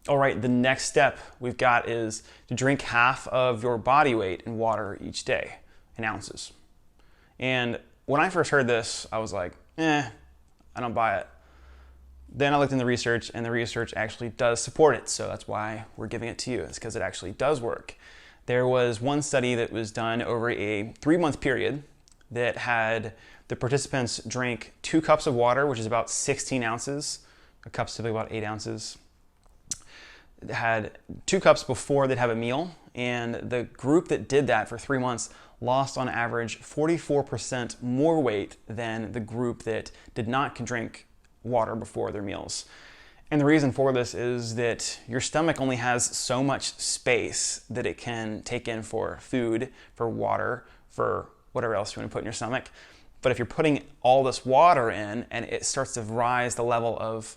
All right, the next step we've got is to drink half of your body weight in water each day in ounces. And when I first heard this, I was like, I don't buy it. Then I looked in the research, and the research actually does support it. So that's why we're giving it to you. It's because it actually does work. There was one study that was done over a 3-month period that had the participants drink 2 cups of water, which is about 16 ounces. A cup's typically about 8 ounces. It had 2 cups before they'd have a meal, and the group that did that for 3 months lost on average 44% more weight than the group that did not drink water before their meals. And the reason for this is that your stomach only has so much space that it can take in for food, for water, for whatever else you want to put in your stomach. But if you're putting all this water in and it starts to rise the level of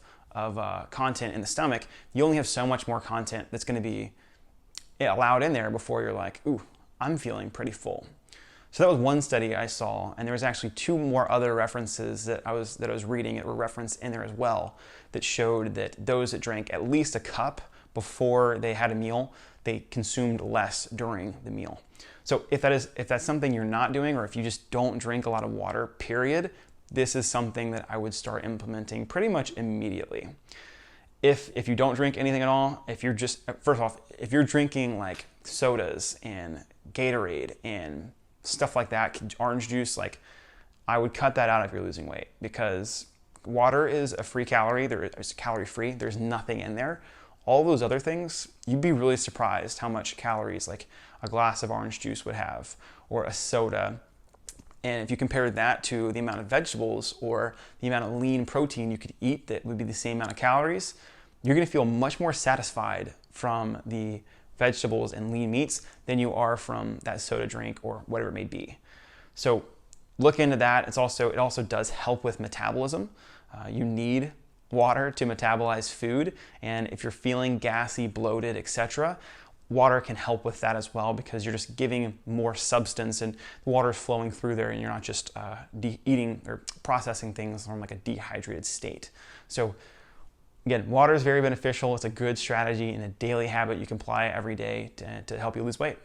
content in the stomach, you only have so much more content that's going to be allowed in there before you're like, ooh, I'm feeling pretty full. So that was one study I saw, and there was actually 2 more other references that I was reading that were referenced in there as well that showed that those that drank at least a cup before they had a meal, they consumed less during the meal. So if that's something you're not doing, or if you just don't drink a lot of water, period, this is something that I would start implementing pretty much immediately. If you don't drink anything at all, if you're just, first off, if you're drinking like sodas and Gatorade and stuff like that, orange juice, like I would cut that out if you're losing weight, because water is a free calorie. It's calorie free. There's nothing in there. All those other things, you'd be really surprised how much calories like a glass of orange juice would have, or a soda. And if you compare that to the amount of vegetables or the amount of lean protein you could eat that would be the same amount of calories, you're going to feel much more satisfied from the vegetables and lean meats than you are from that soda drink or whatever it may be. So look into that. It also does help with metabolism. You need water to metabolize food, and if you're feeling gassy, bloated, etc., water can help with that as well, because you're just giving more substance and the water is flowing through there, and you're not just eating or processing things from like a dehydrated state. So again, water is very beneficial. It's a good strategy and a daily habit you can apply every day to help you lose weight.